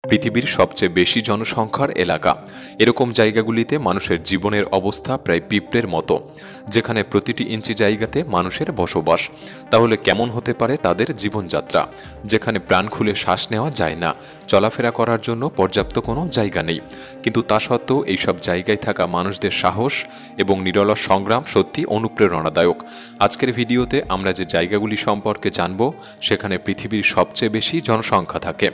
পৃথিবীর সবচেয়ে বেশি জনসংখ্যার এলাকা। এরকম জায়গাগুলিতে মানুষের জীবনের অবস্থা প্রায় পিঁপড়ের মতো, যেখানে প্রতিটি ইঞ্চি জায়গাতে মানুষের বসবাস। তাহলে কেমন হতে পারে তাদের জীবনযাত্রা, যেখানে প্রাণ খুলে শ্বাস নেওয়া যায় না, চলাফেরা করার জন্য পর্যাপ্ত কোনো জায়গা নেই। কিন্তু তা সত্ত্বেও এইসব জায়গায় থাকা মানুষদের সাহস এবং নিরলস সংগ্রাম সত্যি অনুপ্রেরণাদায়ক। আজকের ভিডিওতে আমরা যে জায়গাগুলি সম্পর্কে জানব, সেখানে পৃথিবীর সবচেয়ে বেশি জনসংখ্যা থাকে।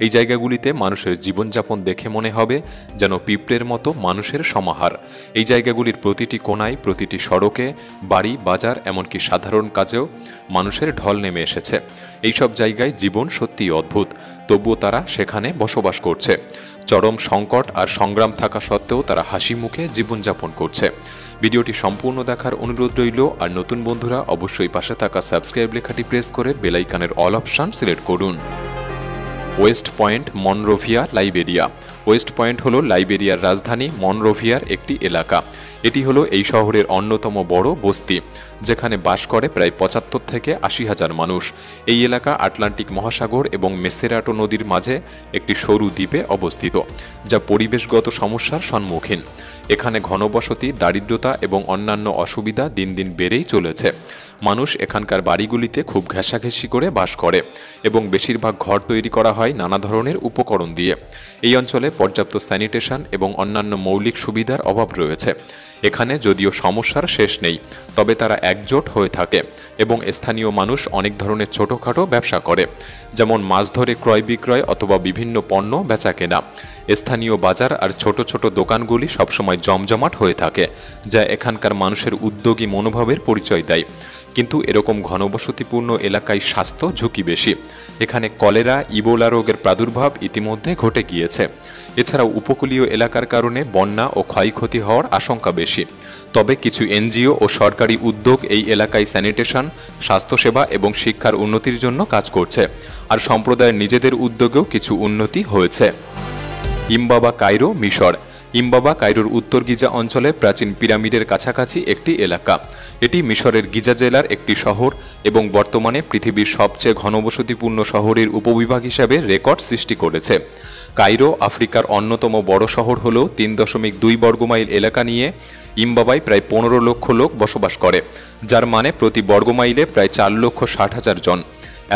এই জায়গাগুলিতে মানুষের জীবনযাপন দেখে মনে হবে যেন পিঁপড়ের মতো মানুষের সমাহার। এই জায়গাগুলির প্রতিটি কোণায়, প্রতিটি সড়কে, বাড়ি, বাজার, এমনকি সাধারণ কাজেও মানুষের ঢল নেমে এসেছে। এইসব জায়গায় জীবন সত্যিই অদ্ভুত, তবুও তারা সেখানে বসবাস করছে। চরম সংকট আর সংগ্রাম থাকা সত্ত্বেও তারা হাসি মুখে জীবনযাপন করছে। ভিডিওটি সম্পূর্ণ দেখার অনুরোধ রইল। আর নতুন বন্ধুরা অবশ্যই পাশে থাকা সাবস্ক্রাইব লেখাটি প্রেস করে বেল আইকনের অল অপশন সিলেক্ট করুন। West Point, Monrovia, Liberia. West Point হল লাইবেরিয়ার রাজধানী মনরোভিয়ার একটি এলাকা। এটি হলো এই শহরের অন্যতম বড় বস্তি, যেখানে বাস করে প্রায় ৭৫ থেকে ৮০ হাজার মানুষ। এই এলাকা আটলান্টিক মহাসাগর এবং মেসেরাটো নদীর মাঝে একটি সরু দ্বীপে অবস্থিত, যা পরিবেশগত সমস্যার সম্মুখীন। এখানে ঘনবসতি, দারিদ্রতা এবং অন্যান্য অসুবিধা দিন দিন বেড়েই চলেছে। মানুষ এখানকার বাড়িগুলিতে খুব ঘেঁষাঘেঁষি করে বাস করে এবং বেশিরভাগ ঘর তৈরি করা হয় নানা ধরনের উপকরণ দিয়ে। এই অঞ্চলে পর্যাপ্ত স্যানিটেশন এবং অন্যান্য মৌলিক সুবিধার অভাব রয়েছে। এখানে যদিও সমস্যার শেষ নেই, তবে তারা একজোট হয়ে থাকে এবং স্থানীয় মানুষ অনেক ধরনের ছোটোখাটো ব্যবসা করে, যেমন মাছ ধরে ক্রয় বিক্রয় অথবা বিভিন্ন পণ্য বেচা কেনা। স্থানীয় বাজার আর ছোট ছোট দোকানগুলি সবসময় জমজমাট হয়ে থাকে, যা এখানকার মানুষের উদ্যোগী মনোভাবের পরিচয় দেয়। কিন্তু এরকম ঘনবসতিপূর্ণ এলাকায় স্বাস্থ্য ঝুঁকি বেশি। এখানে কলেরা, ইবোলা রোগের প্রাদুর্ভাব ইতিমধ্যে ঘটে গিয়েছে। এছাড়াও উপকূলীয় এলাকার কারণে বন্যা ও ক্ষয়ক্ষতি হওয়ার আশঙ্কা বেশি। তবে কিছু এনজিও ও সরকারি উদ্যোগ এই এলাকায় স্যানিটেশন, স্বাস্থ্যসেবা এবং শিক্ষার উন্নতির জন্য কাজ করছে। আর সম্প্রদায়ের নিজেদের উদ্যোগেও কিছু উন্নতি হয়েছে। ইমবাবা, কায়রো, মিশর। ইমবাবা কায়রোর উত্তর গিজা অঞ্চলে প্রাচীন পিরামিডের কাছাকাছি একটি এলাকা। এটি মিশরের গিজা জেলার একটি শহর এবং বর্তমানে পৃথিবীর সবচেয়ে ঘনবসতিপূর্ণ শহরের উপবিভাগ হিসাবে রেকর্ড সৃষ্টি করেছে। কায়রো আফ্রিকার অন্যতম বড় শহর হলেও ৩.২ বর্গমাইল এলাকা নিয়ে ইমবাবায় প্রায় ১৫ লক্ষ লোক বসবাস করে, যার মানে প্রতি বর্গমাইলে প্রায় ৪,৬০,০০০ জন।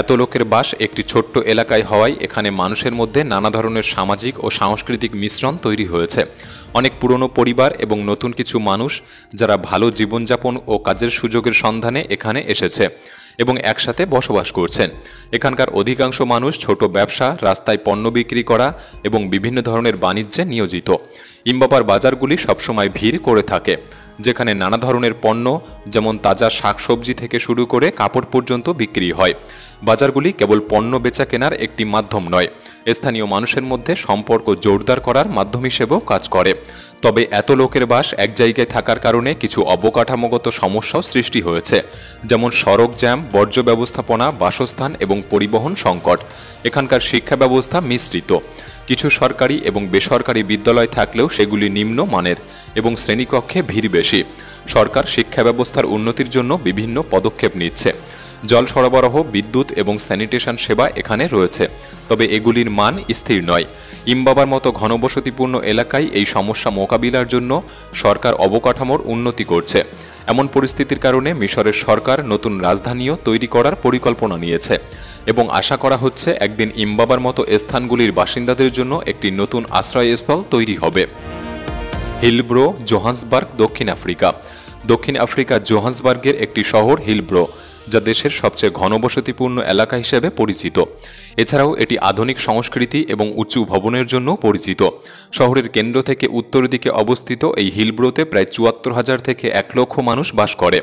এত লোকের বাস একটি ছোট্ট এলাকায় হওয়ায় এখানে মানুষের মধ্যে নানা ধরনের সামাজিক ও সাংস্কৃতিক মিশ্রণ তৈরি হয়েছে। অনেক পুরনো পরিবার এবং নতুন কিছু মানুষ, যারা ভালো জীবনযাপন ও কাজের সুযোগের সন্ধানে এখানে এসেছে এবং একসাথে বসবাস করছেন। এখানকার অধিকাংশ মানুষ ছোট ব্যবসা, রাস্তায় পণ্য বিক্রি করা এবং বিভিন্ন ধরনের বাণিজ্যে নিয়োজিত। ইমবাবার বাজারগুলি সবসময় ভিড় করে থাকে, যেখানে নানা ধরনের পণ্য, যেমন তাজা শাকসবজি থেকে শুরু করে কাপড় পর্যন্ত বিক্রি হয়। বাজারগুলি কেবল পণ্য বেচা কেনার একটি মাধ্যম নয়, স্থানীয় মানুষের মধ্যে সম্পর্ক জোরদার করার মাধ্যম হিসেবেও কাজ করে। তবে এত লোকের বাস এক জায়গায় থাকার কারণে কিছু অবকাঠামোগত সমস্যাও সৃষ্টি হয়েছে, যেমন সড়ক জ্যাম, বর্জ্য ব্যবস্থাপনা, বাসস্থান এবং পরিবহন সংকট। এখানকার শিক্ষা ব্যবস্থা মিশ্রিত। কিছু সরকারি এবং বেসরকারি বিদ্যালয় থাকলেও সেগুলি নিম্ন মানের এবং শ্রেণীকক্ষে ভিড় বেশি। সরকার শিক্ষা ব্যবস্থার উন্নতির জন্য বিভিন্ন পদক্ষেপ নিচ্ছে। জল সরবরাহ, বিদ্যুৎ এবং স্যানিটেশন সেবা এখানে রয়েছে, তবে এগুলির মান স্থির নয়। ইমবাবার মতো ঘনবসতিপূর্ণ এলাকায় এই সমস্যা মোকাবিলার জন্য সরকার অবকাঠামোর উন্নতি করছে। এমন পরিস্থিতির কারণে মিশরের সরকার নতুন রাজধানীও তৈরি করার পরিকল্পনা নিয়েছে এবং আশা করা হচ্ছে একদিন ইমবাবার মতো স্থানগুলির বাসিন্দাদের জন্য একটি নতুন আশ্রয়স্থল তৈরি হবে। হিলব্রো, জোহান্সবার্গ, দক্ষিণ আফ্রিকা। দক্ষিণ আফ্রিকার জোহান্সবার্গের একটি শহর হিলব্রো, যা দেশের সবচেয়ে ঘনবসতিপূর্ণ এলাকা হিসেবে পরিচিত। এছাড়াও এটি আধুনিক সংস্কৃতি এবং উঁচু ভবনের জন্য পরিচিত। শহরের কেন্দ্র থেকে উত্তর দিকে অবস্থিত এই হিলব্রোতে প্রায় ৭৪,০০০ থেকে ১ লক্ষ মানুষ বাস করে,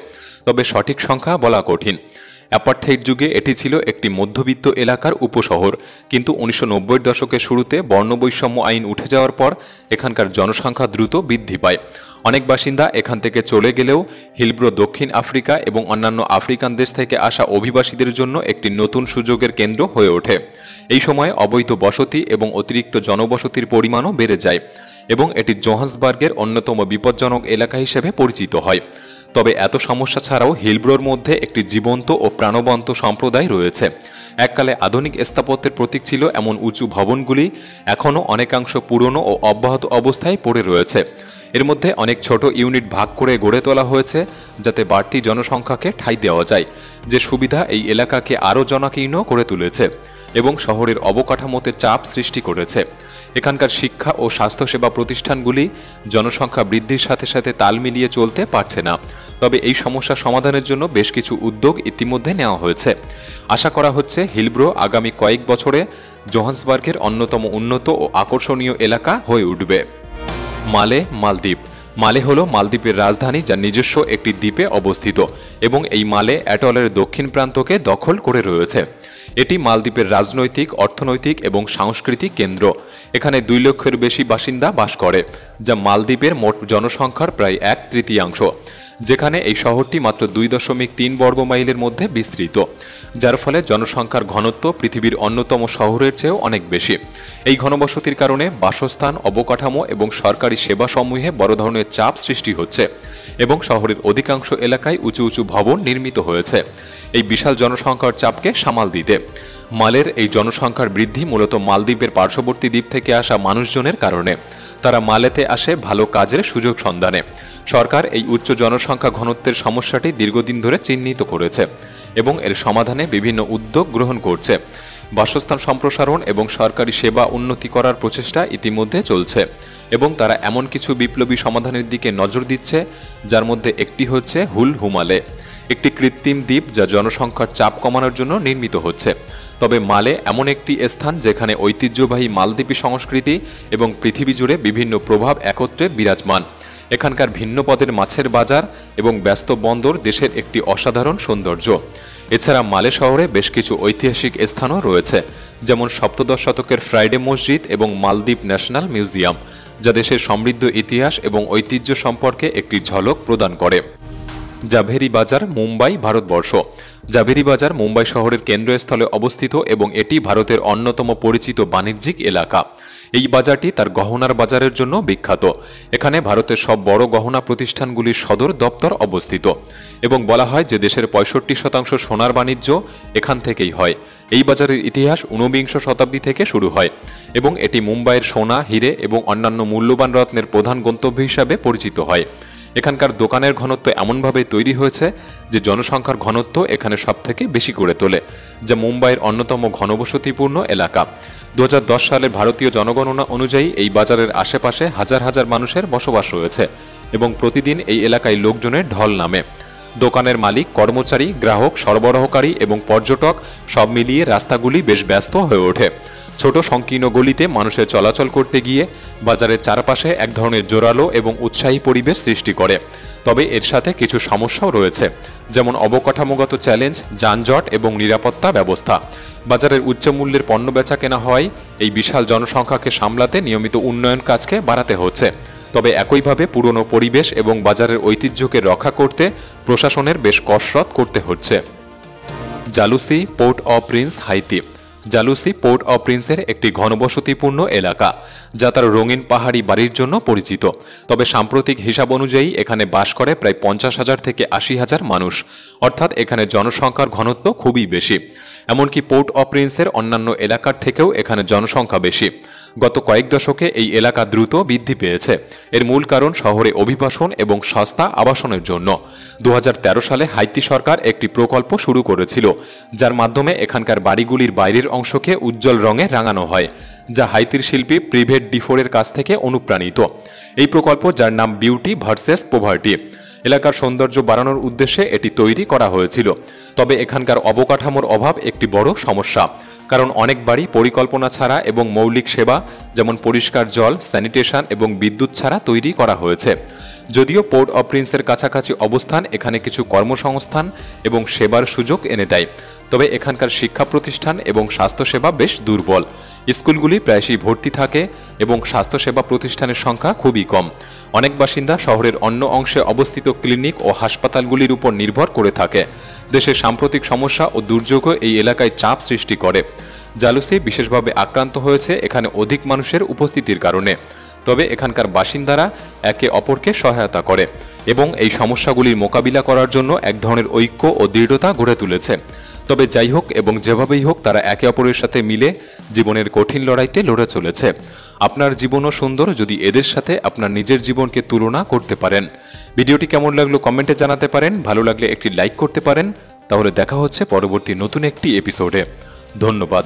তবে সঠিক সংখ্যা বলা কঠিন। অ্যাপার্থাইড যুগে এটি ছিল একটি মধ্যবিত্ত এলাকার উপশহর, কিন্তু ১৯৯০-এর দশকের শুরুতে বর্ণবৈষম্য আইন উঠে যাওয়ার পর এখানকার জনসংখ্যা দ্রুত বৃদ্ধি পায়। অনেক বাসিন্দা এখান থেকে চলে গেলেও হিলব্রো দক্ষিণ আফ্রিকা এবং অন্যান্য আফ্রিকান দেশ থেকে আসা অভিবাসীদের জন্য একটি নতুন সুযোগের কেন্দ্র হয়ে ওঠে। এই সময়ে অবৈধ বসতি এবং অতিরিক্ত জনবসতির পরিমাণও বেড়ে যায় এবং এটি জোহান্সবার্গের অন্যতম বিপজ্জনক এলাকা হিসেবে পরিচিত হয়। তবে এত সমস্যা ছাড়াও হিলব্রোর মধ্যে একটি জীবন্ত ও প্রাণবন্ত সম্প্রদায় রয়েছে। এককালে আধুনিক স্থাপত্যের প্রতীক ছিল এমন উঁচু ভবনগুলি এখনও অনেকাংশ পুরনো ও অব্যাহত অবস্থায় পড়ে রয়েছে। এর মধ্যে অনেক ছোট ইউনিট ভাগ করে গড়ে তোলা হয়েছে যাতে বাড়তি জনসংখ্যাকে ঠাঁই দেওয়া যায়, যে সুবিধা এই এলাকাকে আরও জনাকীর্ণ করে তুলেছে এবং শহরের অবকাঠামোতে চাপ সৃষ্টি করেছে। এখানকার শিক্ষা ও স্বাস্থ্যসেবা প্রতিষ্ঠানগুলি জনসংখ্যা বৃদ্ধির সাথে সাথে তাল মিলিয়ে চলতে পারছে না। তবে এই সমস্যা সমাধানের জন্য বেশ কিছু উদ্যোগ ইতিমধ্যে নেওয়া হয়েছে। আশা করা হচ্ছে হিলব্রো আগামী কয়েক বছরে জোহান্সবার্গের অন্যতম উন্নত ও আকর্ষণীয় এলাকা হয়ে উঠবে। মালে মালদ্বীপ। মালে হলো মালদ্বীপের রাজধানী, যা নিজস্ব একটি দ্বীপে অবস্থিত এবং এই মালে অ্যাটলের দক্ষিণ প্রান্তকে দখল করে রয়েছে। এটি মালদ্বীপের রাজনৈতিক, অর্থনৈতিক এবং সাংস্কৃতিক কেন্দ্র। এখানে 2 লক্ষের বেশি বাসিন্দা বাস করে, যা মালদ্বীপের মোট জনসংখ্যার প্রায় 1/3, যেখানে এই শহরটি মাত্র 2.3 বর্গ মাইলের মধ্যে বিস্তৃত, যার ফলে জনসংখ্যার ঘনত্ব পৃথিবীর অন্যতম শহরের চেয়েও অনেক বেশি। এই ঘনবসতির কারণে বাসস্থান, অবকাঠামো এবং সরকারি সেবাসমূহে বড় ধরনের চাপ সৃষ্টি হচ্ছে এবং শহরের অধিকাংশ এলাকায় উঁচু উঁচু ভবন নির্মিত হয়েছে এই বিশাল জনসংখ্যার চাপকে সামাল দিতে। মালের এই জনসংখ্যার বৃদ্ধি মূলত মালদ্বীপের পার্শ্ববর্তী দ্বীপ থেকে আসা মানুষজনের কারণে। তারা মালেতে আসে ভালো কাজের সুযোগ সন্ধানে। সরকার এই উচ্চ জনসংখ্যা ঘনত্বের সমস্যাটি দীর্ঘদিন ধরে চিহ্নিত করেছে এবং এর সমাধানে বিভিন্ন উদ্যোগ গ্রহণ করছে। বাসস্থান সম্প্রসারণ এবং সরকারি সেবা উন্নতি করার প্রচেষ্টা ইতিমধ্যে চলছে এবং তারা এমন কিছু বিপ্লবী সমাধানের দিকে নজর দিচ্ছে, যার মধ্যে একটি হচ্ছে হুল হুমালে, একটি কৃত্রিম দ্বীপ যা জনসংখ্যার চাপ কমানোর জন্য নির্মিত হচ্ছে। তবে মালে এমন একটি স্থান যেখানে ঐতিহ্যবাহী মালদ্বীপী সংস্কৃতি এবং পৃথিবী জুড়ে বিভিন্ন প্রভাব একত্রে বিরাজমান। এখানকার ভিন্ন পদের মাছের বাজার এবং ব্যস্ত বন্দর দেশের একটি অসাধারণ সৌন্দর্য। এছাড়া মালে শহরে বেশ কিছু ঐতিহাসিক স্থানও রয়েছে, যেমন সপ্তদশ শতকের ফ্রাইডে মসজিদ এবং মালদ্বীপ ন্যাশনাল মিউজিয়াম, যা দেশের সমৃদ্ধ ইতিহাস এবং ঐতিহ্য সম্পর্কে একটি ঝলক প্রদান করে। জাভেরি বাজার, মুম্বাই, ভারতবর্ষ। জাভেরি বাজার মুম্বাই শহরের কেন্দ্রস্থলে অবস্থিত এবং এটি ভারতের অন্যতম পরিচিত বাণিজ্যিক এলাকা। এই বাজারটি তার গহনার বাজারের জন্য বিখ্যাত। এখানে ভারতের সব বড় গহনা প্রতিষ্ঠানগুলির সদর দপ্তর অবস্থিত এবং বলা হয় যে দেশের 65% সোনার বাণিজ্য এখান থেকেই হয়। এই বাজারের ইতিহাস 19 শতাব্দী থেকে শুরু হয় এবং এটি মুম্বাইয়ের সোনা, হিরে এবং অন্যান্য মূল্যবান রত্নের প্রধান গন্তব্য হিসাবে পরিচিত হয়। এখানকার দোকানের ঘনত্ব এমনভাবে তৈরি হয়েছে যে জনসংখ্যার ঘনত্ব এখানে সবথেকে বেশি করে তোলে, যা মুম্বাইয়ের অন্যতম ঘনবসতিপূর্ণ এলাকা। 2010 সালের ভারতীয় জনগণনা অনুযায়ী এই বাজারের আশেপাশে হাজার হাজার মানুষের বসবাস রয়েছে এবং প্রতিদিন এই এলাকায় লোকজনের ঢল নামে। দোকানের মালিক, কর্মচারী, গ্রাহক, সরবরাহকারী এবং পর্যটক সব মিলিয়ে রাস্তাগুলি বেশ ব্যস্ত হয়ে ওঠে। ছোট সংকীর্ণ গলিতে মানুষের চলাচল করতে গিয়ে বাজারের চারপাশে এক ধরনের জোরালো এবং উৎসাহী পরিবেশ সৃষ্টি করে। তবে এর সাথে কিছু সমস্যাও রয়েছে, যেমন অবকাঠামোগত চ্যালেঞ্জ, যানজট এবং নিরাপত্তা ব্যবস্থা। বাজারের উচ্চ মূল্যের পণ্য বেচা কেনা হয় এই বিশাল জনসংখ্যাকে সামলাতে নিয়মিত উন্নয়ন কাজকে বাড়াতে হচ্ছে। তবে একইভাবে পুরনো পরিবেশ এবং বাজারের ঐতিহ্যকে রক্ষা করতে প্রশাসনের বেশ কসরত করতে হচ্ছে। Jalousie, Port au Prince, Haiti. Jalousie Port au প্রিন্সের একটি ঘনবসতিপূর্ণ এলাকা, যা তার রঙিন পাহাড়ি বাড়ির জন্য পরিচিত। তবে সাম্প্রতিক হিসাব অনুযায়ী এখানে বাস করে প্রায় 50,000 থেকে 80,000 মানুষ, অর্থাৎ এখানে জনসংখ্যার ঘনত্ব খুবই বেশি। এমনকি পোর্ট অব প্রিন্সের অন্যান্য এলাকার থেকেও এখানে জনসংখ্যা বেশি। গত কয়েক দশকে এই এলাকা দ্রুত বৃদ্ধি পেয়েছে। এর মূল কারণ শহরে অভিবাসন এবং সস্তা আবাসনের জন্য। 2013 সালে হাইতি সরকার একটি প্রকল্প শুরু করেছিল, যার মাধ্যমে এখানকার বাড়িগুলির বাইরের অংশকে উজ্জ্বল রঙে রাঙানো হয়, যা হাইতির শিল্পী প্রিভেট ডিফোরের কাছ থেকে অনুপ্রাণিত। এই প্রকল্প, যার নাম বিউটি ভার্সেস পোভার্টি, এলাকার সৌন্দর্য বাড়ানোর উদ্দেশ্যে এটি তৈরি করা হয়েছিল। তবে এখানকার অবকাঠামোর অভাব একটি বড় সমস্যা, কারণ অনেক বাড়ি পরিকল্পনা ছাড়া এবং মৌলিক সেবা যেমন পরিষ্কার জল, স্যানিটেশন এবং বিদ্যুৎ ছাড়া তৈরি করা হয়েছে। যদিও পোর্ট অব প্রিন্সের কাছাকাছি অবস্থান এখানে কিছু কর্মসংস্থান এবং সেবার সুযোগ এনে দেয়, তবে এখানকার শিক্ষা প্রতিষ্ঠান এবং স্বাস্থ্যসেবা বেশ দুর্বল। স্কুলগুলি প্রায়শই ভর্তি থাকে এবং স্বাস্থ্যসেবা প্রতিষ্ঠানের সংখ্যা খুবই কম। অনেক বাসিন্দা শহরের অন্য অংশে অবস্থিত ক্লিনিক ও হাসপাতালগুলির উপর নির্ভর করে থাকে। দেশের সাম্প্রতিক সমস্যা ও দুর্যোগও এই এলাকায় চাপ সৃষ্টি করে। জালুসি বিশেষভাবে আক্রান্ত হয়েছে এখানে অধিক মানুষের উপস্থিতির কারণে। তবে এখানকার বাসিন্দারা একে অপরকে সহায়তা করে এবং এই সমস্যাগুলির মোকাবিলা করার জন্য এক ধরনের ঐক্য ও দৃঢ়তা গড়ে তুলেছে। তবে যাই হোক এবং যেভাবেই হোক তারা একে অপরের সাথে মিলে জীবনের কঠিন লড়াইতে লড়ে চলেছে। আপনার জীবনও সুন্দর যদি এদের সাথে আপনার নিজের জীবনকে তুলনা করতে পারেন। ভিডিওটি কেমন লাগলো কমেন্টে জানাতে পারেন, ভালো লাগলে একটি লাইক করতে পারেন। তাহলে দেখা হচ্ছে পরবর্তী নতুন একটি এপিসোডে। ধন্যবাদ।